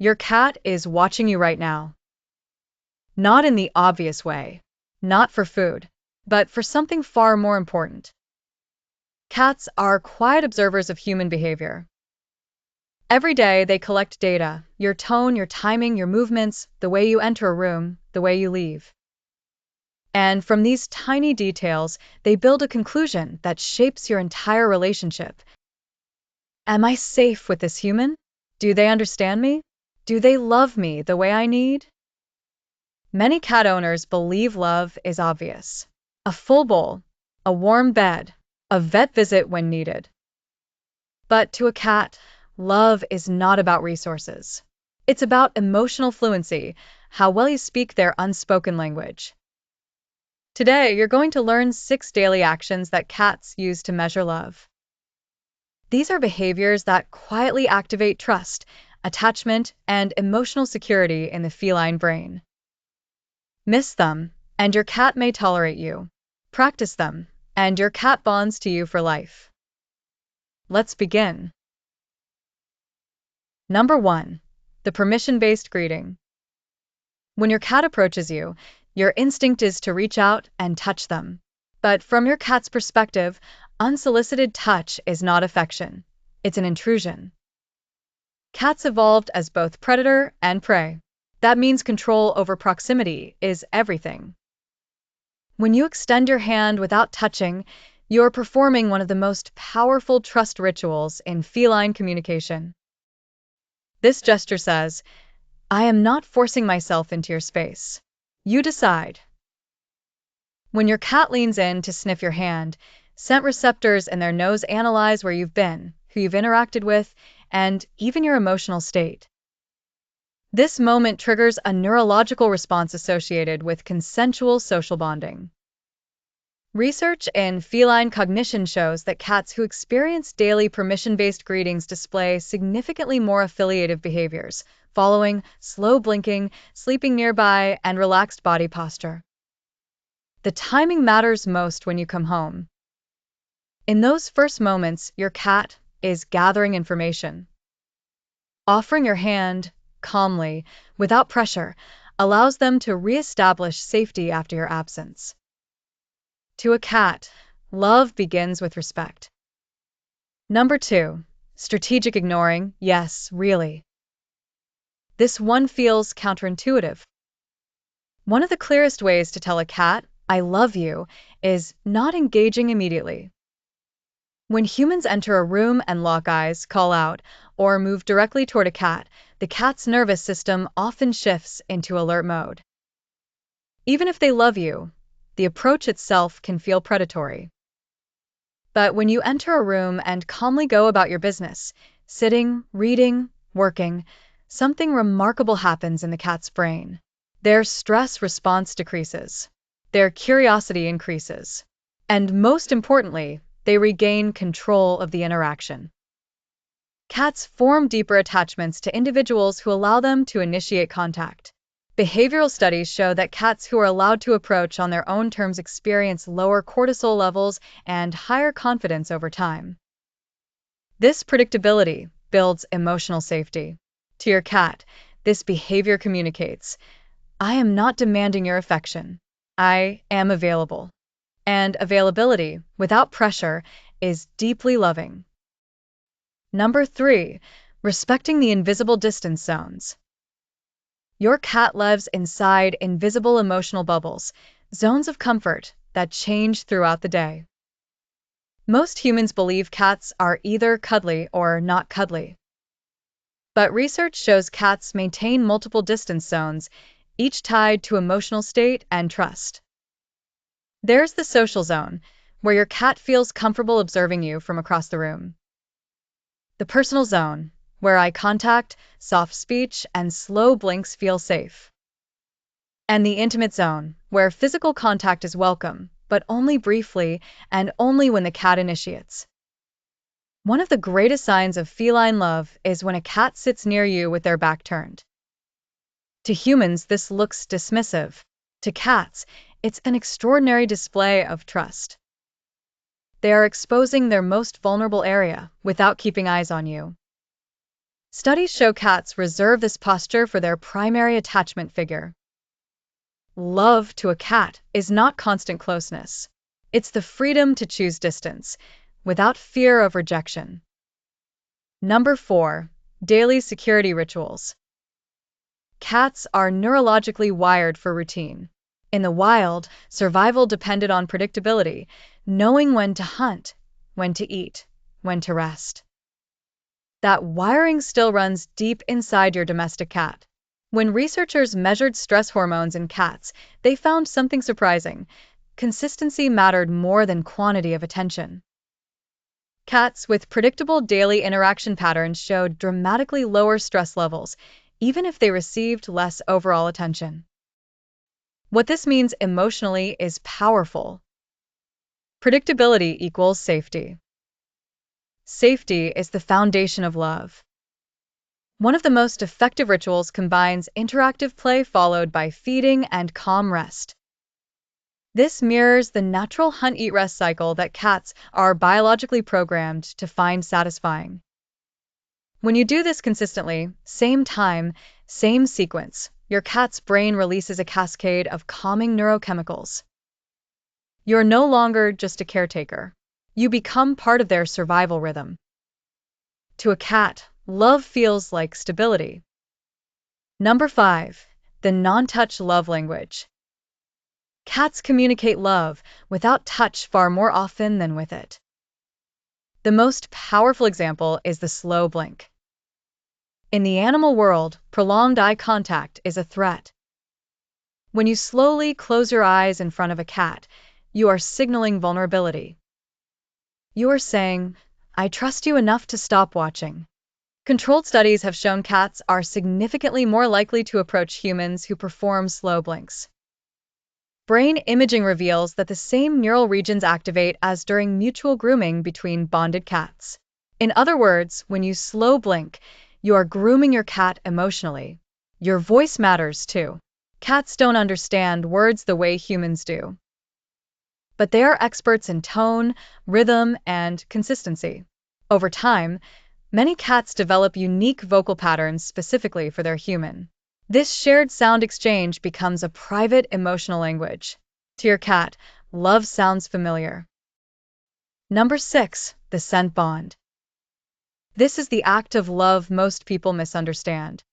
Your cat is watching you right now. Not in the obvious way, not for food, but for something far more important. Cats are quiet observers of human behavior. Every day they collect data, your tone, your timing, your movements, the way you enter a room, the way you leave. And from these tiny details, they build a conclusion that shapes your entire relationship. Am I safe with this human? Do they understand me? Do they love me the way I need? Many cat owners believe love is obvious. A full bowl, a warm bed, a vet visit when needed. But to a cat, love is not about resources. It's about emotional fluency, how well you speak their unspoken language. Today, you're going to learn 6 daily actions that cats use to measure love. These are behaviors that quietly activate trust, attachment, and emotional security in the feline brain. Miss them, and your cat may tolerate you. Practice them, and your cat bonds to you for life. Let's begin. Number 1. The permission-based greeting. When your cat approaches you, your instinct is to reach out and touch them. But from your cat's perspective, unsolicited touch is not affection. It's an intrusion. Cats evolved as both predator and prey. That means control over proximity is everything. When you extend your hand without touching, you're performing one of the most powerful trust rituals in feline communication. This gesture says, I am not forcing myself into your space. You decide. When your cat leans in to sniff your hand, scent receptors in their nose analyze where you've been, who you've interacted with, and even your emotional state. This moment triggers a neurological response associated with consensual social bonding. Research in feline cognition shows that cats who experience daily permission-based greetings display significantly more affiliative behaviors, following slow blinking, sleeping nearby, and relaxed body posture. The timing matters most when you come home. In those first moments, your cat is gathering information. Offering your hand, calmly, without pressure, allows them to reestablish safety after your absence. To a cat, love begins with respect. Number 2. Strategic ignoring. Yes, really. This one feels counterintuitive. One of the clearest ways to tell a cat, I love you, is not engaging immediately. When humans enter a room and lock eyes, call out, or move directly toward a cat, the cat's nervous system often shifts into alert mode. Even if they love you, the approach itself can feel predatory. But when you enter a room and calmly go about your business, sitting, reading, working, something remarkable happens in the cat's brain. Their stress response decreases. Their curiosity increases. And most importantly, they regain control of the interaction. Cats form deeper attachments to individuals who allow them to initiate contact. Behavioral studies show that cats who are allowed to approach on their own terms experience lower cortisol levels and higher confidence over time. This predictability builds emotional safety. To your cat, this behavior communicates, I am not demanding your affection. I am available. And availability, without pressure, is deeply loving. Number 3. Respecting the invisible distance zones. Your cat lives inside invisible emotional bubbles, zones of comfort that change throughout the day. Most humans believe cats are either cuddly or not cuddly. But research shows cats maintain multiple distance zones, each tied to emotional state and trust. There's the social zone, where your cat feels comfortable observing you from across the room. The personal zone, where eye contact, soft speech, and slow blinks feel safe. And the intimate zone, where physical contact is welcome, but only briefly and only when the cat initiates. One of the greatest signs of feline love is when a cat sits near you with their back turned. To humans, this looks dismissive. To cats, it's an extraordinary display of trust. They are exposing their most vulnerable area without keeping eyes on you. Studies show cats reserve this posture for their primary attachment figure. Love to a cat is not constant closeness. It's the freedom to choose distance, without fear of rejection. Number 4. Daily security rituals. Cats are neurologically wired for routine. In the wild, survival depended on predictability, knowing when to hunt, when to eat, when to rest. That wiring still runs deep inside your domestic cat. When researchers measured stress hormones in cats, they found something surprising. Consistency mattered more than quantity of attention. Cats with predictable daily interaction patterns showed dramatically lower stress levels, even if they received less overall attention. What this means emotionally is powerful. Predictability equals safety. Safety is the foundation of love. One of the most effective rituals combines interactive play followed by feeding and calm rest. This mirrors the natural hunt-eat-rest cycle that cats are biologically programmed to find satisfying. When you do this consistently, same time, same sequence, your cat's brain releases a cascade of calming neurochemicals. You're no longer just a caretaker. You become part of their survival rhythm. To a cat, love feels like stability. Number 5. The non-touch love language. Cats communicate love without touch far more often than with it. The most powerful example is the slow blink. In the animal world, prolonged eye contact is a threat. When you slowly close your eyes in front of a cat, you are signaling vulnerability. You are saying, "I trust you enough to stop watching." Controlled studies have shown cats are significantly more likely to approach humans who perform slow blinks. Brain imaging reveals that the same neural regions activate as during mutual grooming between bonded cats. In other words, when you slow blink, you are grooming your cat emotionally. Your voice matters too. Cats don't understand words the way humans do. But they are experts in tone, rhythm, and consistency. Over time, many cats develop unique vocal patterns specifically for their human. This shared sound exchange becomes a private emotional language. To your cat, love sounds familiar. Number 6. The scent bond. This is the act of love most people misunderstand.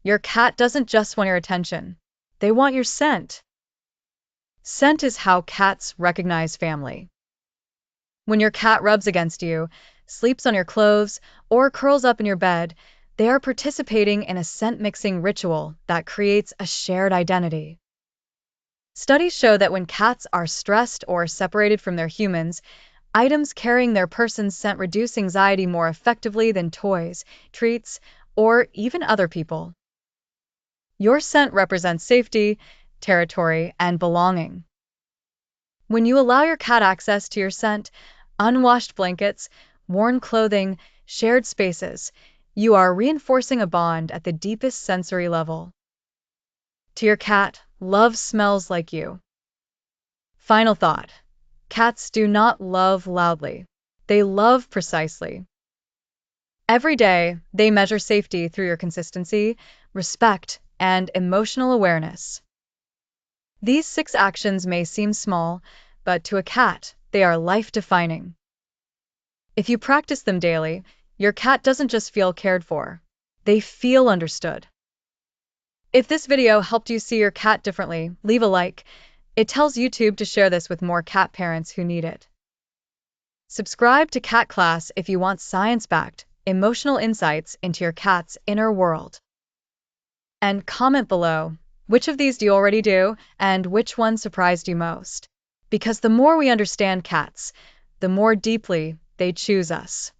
Your cat doesn't just want your attention. They want your scent. Scent is how cats recognize family. When your cat rubs against you, sleeps on your clothes, or curls up in your bed, they are participating in a scent-mixing ritual that creates a shared identity. Studies show that when cats are stressed or separated from their humans, items carrying their person's scent reduce anxiety more effectively than toys, treats, or even other people. Your scent represents safety, territory, and belonging. When you allow your cat access to your scent, unwashed blankets, worn clothing, shared spaces, you are reinforcing a bond at the deepest sensory level. To your cat, love smells like you. Final thought. Cats do not love loudly. They love precisely. Every day, they measure safety through your consistency, respect, and emotional awareness. These 6 actions may seem small, but to a cat, they are life-defining. If you practice them daily, your cat doesn't just feel cared for. They feel understood. If this video helped you see your cat differently, leave a like. It tells YouTube to share this with more cat parents who need it. Subscribe to Cat Class if you want science-backed, emotional insights into your cat's inner world. And comment below, which of these do you already do, and which one surprised you most? Because the more we understand cats, the more deeply they choose us.